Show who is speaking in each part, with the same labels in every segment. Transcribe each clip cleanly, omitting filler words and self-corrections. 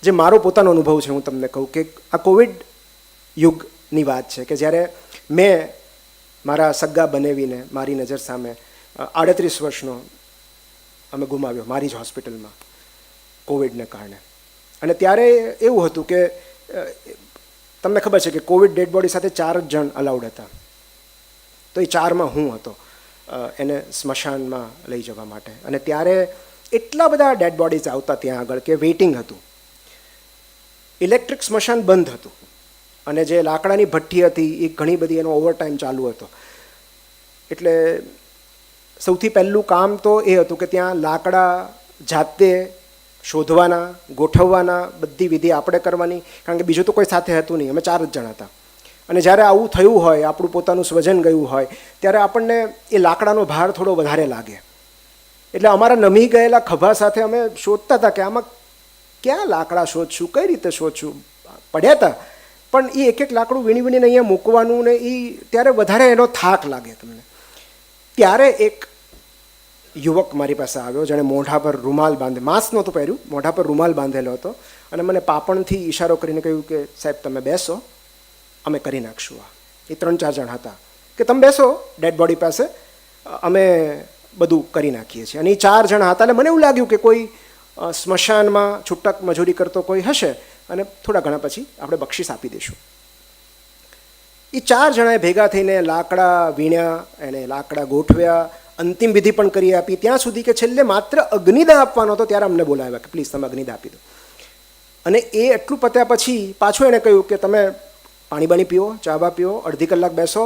Speaker 1: જે મારો પોતાનો અનુભવ છે હું તમને કહું કે આ કોવિડ યુગની વાત છે કે જ્યારે મેં મારા સગ્ગા બનેવીને મારી નજર સામે 38 વર્ષનો અમે ગુમાવ્યો મારી જ હોસ્પિટલમાં કોવિડને કારણે. અને ત્યારે એવું હતું કે તમને ખબર છે કે કોવિડ ડેડ બોડી સાથે 4 જ જણ અલાઉડ હતા, તો એ 4માં હું હતો એને સ્મશાનમાં લઈ જવા માટે. અને ત્યારે એટલા બધા ડેડ બોડીઝ આવતા ત્યાં આગળ કે વેઇટિંગ હતું. ઇલેક્ટ્રિક સ્મશાન બંધ હતું અને જે લાકડાની ભઠ્ઠી હતી એ ઘણી બધી એનો ઓવરટાઈમ ચાલુ હતો. એટલે સૌથી પહેલું કામ તો એ હતું કે ત્યાં લાકડા જાતે શોધવાના, ગોઠવવાના, બધી વિધિ આપણે કરવાની, કારણ કે બીજું તો કોઈ સાથે હતું નહીં, અમે 4 જ જણ હતા. અને જ્યારે આવું થયું હોય, આપણું પોતાનું સ્વજન ગયું હોય, ત્યારે આપણને એ લાકડાનો ભાર થોડો વધારે લાગે. એટલે અમારા નમી ગયેલા ખભા સાથે અમે શોધતા હતા કે આમાં ક્યાં લાકડા શોધશું, કઈ રીતે શોધશું. પડ્યા હતા પણ એ એક લાકડું વીણી વીણીને અહીંયા મૂકવાનું ને એ ત્યારે વધારે એનો થાક લાગે તમને. ત્યારે એક યુવક મારી પાસે આવ્યો જેણે મોઢા પર રૂમાલ બાંધે, માસ્ક નહોતું પહેર્યું, મોઢા પર રૂમાલ બાંધેલો હતો અને મને પાપણથી ઈશારો કરીને કહ્યું કે સાહેબ તમે બેસો, અમે કરી નાખશું આ. એ 3-4 જણ હતા કે તમે બેસો ડેડ બોડી પાસે, અમે બધું કરી નાખીએ છીએ. અને એ 4 જણા હતા એટલે મને એવું લાગ્યું કે કોઈ સ્મશાનમાં છૂટક મજૂરી કરતો કોઈ હશે અને થોડા ઘણા પછી આપણે બક્ષિસ આપી દઈશું. એ 4 જણાએ ભેગા થઈને લાકડા વીણ્યા, એને લાકડા ગોઠવ્યા, અંતિમ વિધિ પણ કરી આપી, ત્યાં સુધી કે છેલ્લે માત્ર અગ્નિદાહ આપવાનો હતો ત્યારે અમને બોલાવ્યા કે પ્લીઝ તમે અગ્નિદાહ આપી દો. અને એ એટલું પત્યા પછી પાછું એણે કહ્યું કે તમે પાણી બાણી પીઓ, ચા બા પીઓ, અડધી કલાક બેસો,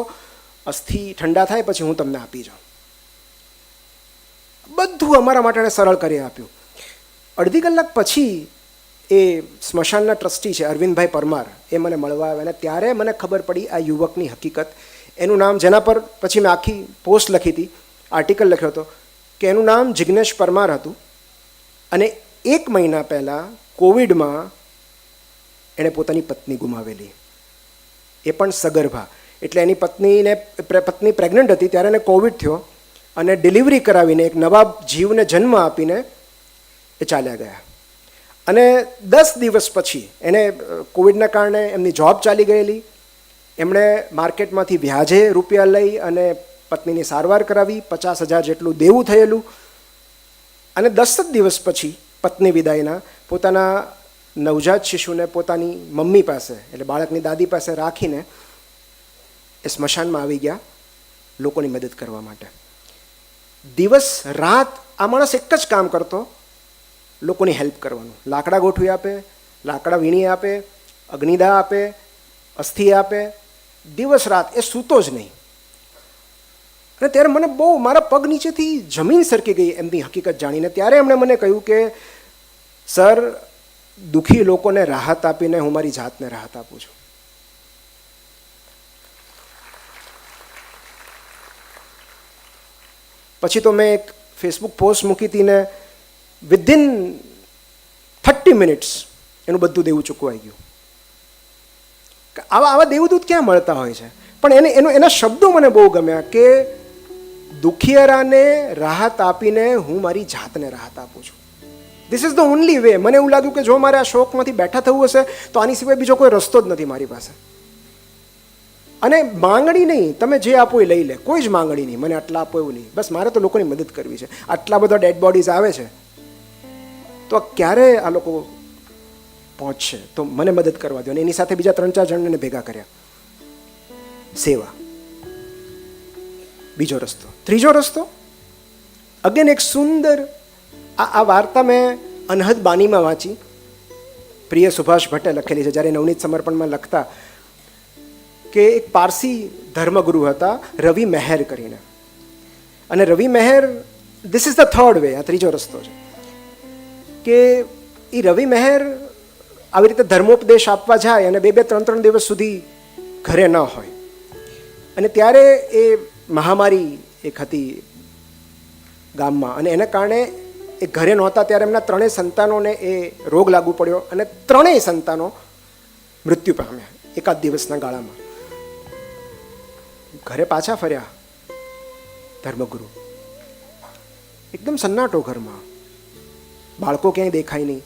Speaker 1: અસ્થિ ઠંડા થાય પછી હું તમને આપી જાઉં. બધું અમારા માટે એણે સરળ કરી આપ્યું. અડધી કલાક પછી એ સ્મશાનના ટ્રસ્ટી છે અરવિંદભાઈ પરમાર, એ મને મળવા આવ્યા અને ત્યારે મને ખબર પડી આ યુવકની હકીકત. એનું નામ, જેના પર પછી મેં આખી પોસ્ટ લખી હતી, આર્ટિકલ લખ્યો હતો કે એનું નામ જિગ્નેશ પરમાર હતું. અને 1 મહિના પહેલાં કોવિડમાં એણે પોતાની પત્ની ગુમાવેલી, એ પણ સગર્ભા. એટલે એની પત્ની પ્રેગ્નન્ટ હતી ત્યારે એને કોવિડ થયો અને ડિલિવરી કરાવીને એક નવા જીવને જન્મ આપીને એ ચાલ્યા ગયા. અને 10 દિવસ પછી એને કોવિડના કારણે એમની જોબ ચાલી ગયેલી, એમણે માર્કેટમાંથી વ્યાજે રૂપિયા લઈ અને પત્નીની સારવાર કરાવી, 50,000 જેટલું દેવું થયેલું. અને 10 જ દિવસ પછી પત્ની વિદાયના પોતાના નવજાત શિશુને પોતાની મમ્મી પાસે એટલે બાળકની દાદી પાસે રાખીને એ સ્મશાનમાં આવી ગયા લોકોની મદદ કરવા માટે. દિવસ રાત આ માણસ એક જ કામ કરતો, લોકોની હેલ્પ કરવાનું. લાકડા ગોઠવી આપે, લાકડા વીણી આપે, અગ્નિદાહ આપે, અસ્થિ આપે, દિવસ રાત એ સૂતો જ નહીં. અને ત્યારે મને બહુ મારા પગ નીચેથી જમીન સરકી ગઈ એમની હકીકત જાણીને. ત્યારે એમણે મને કહ્યું કે સર, દુઃખી લોકોને રાહત આપીને હું મારી જાતને રાહત આપું છું. પછી તો મેં એક ફેસબુક પોસ્ટ મૂકી હતી ને વિધિન 30 મિનિટ્સ એનું બધું દેવું ચૂકવાઈ ગયું. આવા દેવદૂત ક્યાં મળતા હોય છે? પણ એના શબ્દો મને બહુ ગમ્યા કે દુખિયારાને રાહત આપીને હું મારી જાતને રાહત આપું છું. This is the only way. મને એવું લાગ્યું કે જો મારે આ શોકમાંથી બેઠા થવું હશે તો આની સિવાય બીજો કોઈ રસ્તો જ નથી મારી પાસે. અને માંગણી નહીં, તમે જે આપો એ લઈ લે, કોઈ જ માંગણી નહીં, મને આટલા આપો એવું નહીં. બસ મારે તો લોકોની મદદ કરવી છે. આટલા બધા ડેડ બોડીઝ આવે છે તો ક્યારે આ લોકો પહોંચશે, તો મને મદદ કરવા દો. અને એની સાથે બીજા 3-4 જણને ભેગા કર્યા. સેવા, બીજો રસ્તો. ત્રીજો રસ્તો અગેન એક સુંદર, આ વાર્તા મેં અનહદ બાનીમાં વાંચી, પ્રિય સુભાષ ભટ્ટે લખેલી છે. જ્યારે નવનીત સમર્પણમાં લખતા કે એક પારસી ધર્મગુરુ હતા રવિ મહેર કરીને. અને Ravi Maher, this is the third way, આ ત્રીજો રસ્તો છે કે એ રવિ મહેર આવી રીતે ધર્મોપદેશ આપવા જાય અને 2-3 દિવસ સુધી ઘરે ન હોય. અને ત્યારે એ મહામારી એક હતી ગામમાં અને એના કારણે એ ઘરે નહોતા. ત્યારે એમના 3 સંતાનોને એ રોગ લાગુ પડ્યો અને 3 સંતાનો મૃત્યુ પામ્યા એકાદ દિવસના ગાળામાં. ઘરે પાછા ફર્યા ધર્મગુરુ, એકદમ સન્નાટો ઘરમાં, બાળકો ક્યાંય દેખાય નહીં.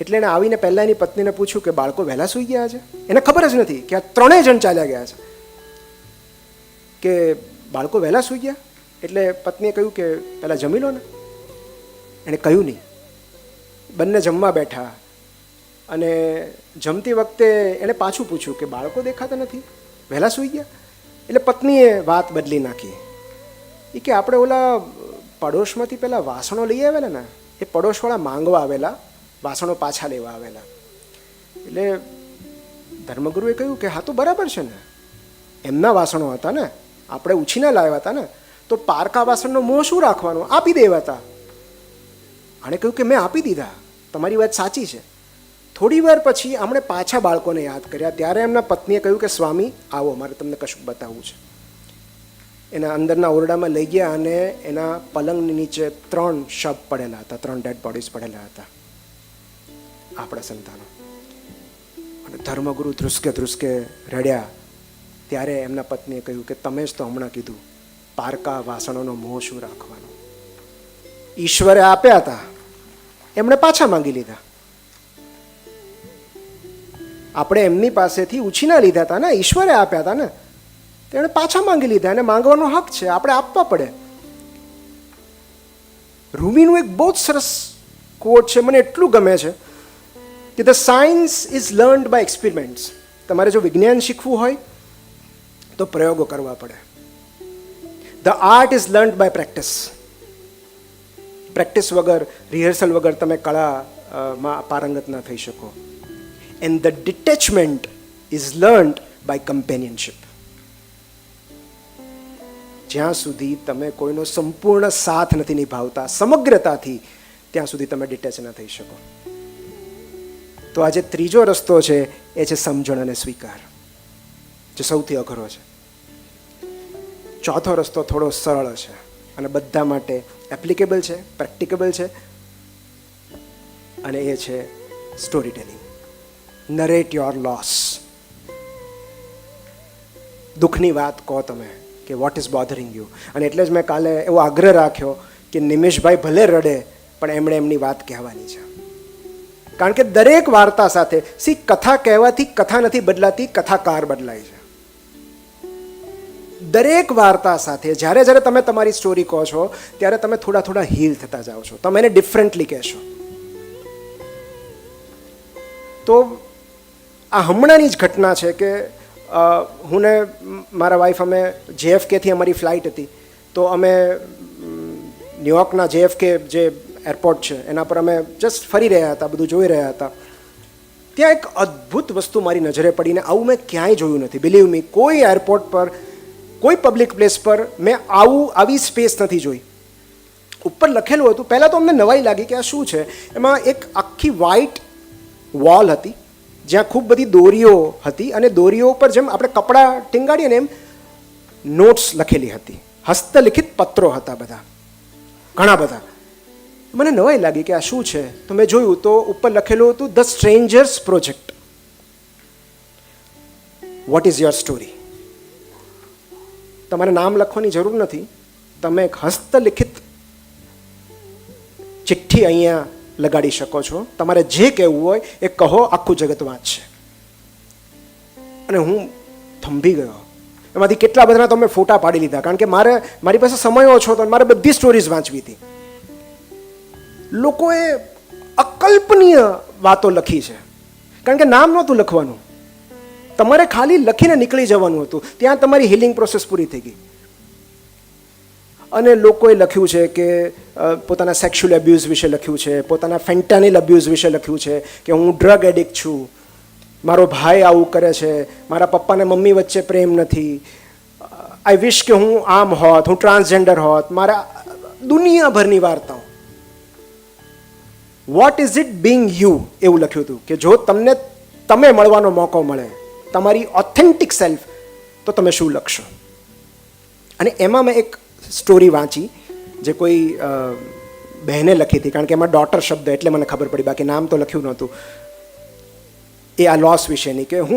Speaker 1: એટલે એણે આવીને પહેલાં એની પત્નીને પૂછ્યું કે બાળકો વહેલા સૂઈ ગયા છે. એને ખબર જ નથી કે આ ત્રણેય જણ ચાલ્યા ગયા છે, કે બાળકો વહેલા સૂઈ ગયા. એટલે પત્નીએ કહ્યું કે પહેલાં જમી લો ને. એણે કહ્યું નહીં. બંને જમવા બેઠા અને જમતી વખતે એણે પાછું પૂછ્યું કે બાળકો દેખાતા નથી, વહેલા સૂઈ ગયા. એટલે પત્નીએ વાત બદલી નાખી. એ કે આપણે ઓલા પડોશમાંથી પેલા વાસણો લઈ આવેલા ને, એ પડોશવાળા માંગવા આવેલા, વાસણો પાછા લેવા આવેલા. એટલે ધર્મગુરુએ કહ્યું કે હા તો બરાબર છે ને, એમના વાસણો હતા ને, આપણે ઉછીના લાવ્યા હતા ને, તો પારકા વાસણનો મોહ શું રાખવાનો, આપી દેવા હતા. આણે કહ્યું કે મેં આપી દીધા, તમારી વાત સાચી છે. થોડી વાર પછી આમણે પાછા બાળકોને યાદ કર્યા. ત્યારે એમના પત્નીએ કહ્યું કે સ્વામી આવો, મારે તમને કશું બતાવવું છે. એના અંદરના ઓરડામાં લઈ ગયા અને એના પલંગની નીચે 3 શબ પડેલા હતા, 3 ડેડ બોડીઝ પડેલા હતા, આપણા સંતાનો. અને ધર્મગુરુ ધ્રુસકે ધ્રુસકે રડ્યા. ત્યારે એમના પત્નીએ કહ્યું કે તમે જ તો હમણાં કીધું પારકા વાસણોનો મોહ શું રાખવાનો. ઈશ્વરે આપ્યા હતા, એમણે પાછા માંગી લીધા. આપણે એમની પાસેથી ઉછીના લીધા હતા ને, ઈશ્વરે આપ્યા હતા ને, તેણે પાછા માંગી લીધા. એને માંગવાનો હક છે, આપણે આપવા પડે. રૂમીનું એક બહુ જ સરસ કોટ છે, મને એટલું ગમે છે કે the science is learned by experiments. તમારે જો વિજ્ઞાન શીખવું હોય તો પ્રયોગો કરવા પડે. The art is learned by practice. Practice વગર, રિહર્સલ વગર તમે કળામાં પારંગત ના થઈ શકો. And the detachment is learned by companionship. જ્યાં સુધી તમે કોઈનો સંપૂર્ણ સાથ નથી નિભાવતા સમગ્રતાથી, ત્યાં સુધી તમે ડિટેચ ન થઈ શકો. તો આજે ત્રીજો રસ્તો છે, એ છે સમજણ અને સ્વીકાર, જે સૌથી અઘરો છે. ચોથો રસ્તો થોડો સરળ છે અને બધા માટે એપ્લિકેબલ છે, પ્રેક્ટિકેબલ છે, અને એ છે story telling. Narrate your loss. દુઃખની વાત કહો તમે કે વોટ ઇઝ બોધરિંગ યુ. અને એટલે જ મેં કાલે એવો આગ્રહ રાખ્યો કે નિમેશભાઈ ભલે રડે પણ એમણે એમની વાત કહેવાની છે. કારણ કે દરેક વાર્તા સાથે કથા કહેવાથી કથા નથી બદલાતી, કથાકાર બદલાય છે. દરેક વાર્તા સાથે જ્યારે જ્યારે તમે તમારી સ્ટોરી કહો છો ત્યારે તમે થોડા થોડા હીલ થતા જાઓ છો, તમે એને ડિફરન્ટલી કહેશો. તો આ હમણાંની જ ઘટના છે કે હું ને મારા વાઈફ, અમે JFKથી અમારી ફ્લાઇટ હતી, તો અમે ન્યુયોર્કના JFK જે એરપોર્ટ છે એના પર અમે જસ્ટ ફરી રહ્યા હતા, બધું જોઈ રહ્યા હતા. ત્યાં એક અદ્ભુત વસ્તુ મારી નજરે પડીને આવું મેં ક્યાંય જોયું નથી. બિલીવ મી, કોઈ એરપોર્ટ પર, કોઈ પબ્લિક પ્લેસ પર મેં આવી સ્પેસ નથી જોઈ. ઉપર લખેલું હતું, પહેલાં તો અમને નવાઈ લાગી કે આ શું છે. એમાં એક આખી વ્હાઇટ વોલ હતી જ્યાં ખૂબ બધી દોરીઓ હતી, અને દોરીઓ ઉપર જેમ આપણે કપડાં ટીંગાડીએ ને એમ નોટ્સ લખેલી હતી, હસ્તલિખિત પત્રો હતા બધા, ઘણા બધા. મને નવાઈ લાગી કે આ શું છે. તો મેં જોયું તો ઉપર લખેલું હતું the strangers project. What is your story. તમારે નામ લખવાની જરૂર નથી, તમે એક હસ્તલિખિત ચિઠ્ઠી અહીંયા લગાડી શકો છો. તમારે જે કહેવું હોય એ કહો, આખું જગત વાંચશે. અને હું થંભી ગયો. એમાંથી કેટલા બધાના તો મેં ફોટા પાડી લીધા, કારણ કે મારી પાસે સમય ઓછો હતો, મારે બધી સ્ટોરીઝ વાંચવી હતી. લોકોએ અકલ્પનીય વાતો લખી છે, કારણ કે નામ નહોતું લખવાનું, તમારે ખાલી લખીને નીકળી જવાનું હતું. ત્યાં તમારી હિલિંગ પ્રોસેસ પૂરી થઈ ગઈ. અને લોકોએ લખ્યું છે કે પોતાના સેક્સ્યુઅલ એબ્યુઝ વિશે લખ્યું છે, પોતાના ફેન્ટાનિલ એબ્યુઝ વિશે લખ્યું છે, કે હું ડ્રગ એડિક્ટ છું, મારો ભાઈ આવું કરે છે, મારા પપ્પાને મમ્મી વચ્ચે પ્રેમ નથી, આઈ વિશ કે હું આમ હોત, હું ટ્રાન્સજેન્ડર હોત, મારા દુનિયાભરની વાર્તાઓ. What is it Bing you, એવું લખ્યું હતું કે જો તમે મળવાનો મોકો મળે, તમારી ઓથેન્ટિક સેલ્ફ, તો તમે શું લખશો. અને એમાં મેં એક સ્ટોરી વાંચી જે કોઈ બહેને લખી હતી, કારણ કે એમાં ડોટર શબ્દ એટલે મને ખબર પડી, બાકી નામ તો લખ્યું નહોતું. એ આ લોસ વિશેની, કે હું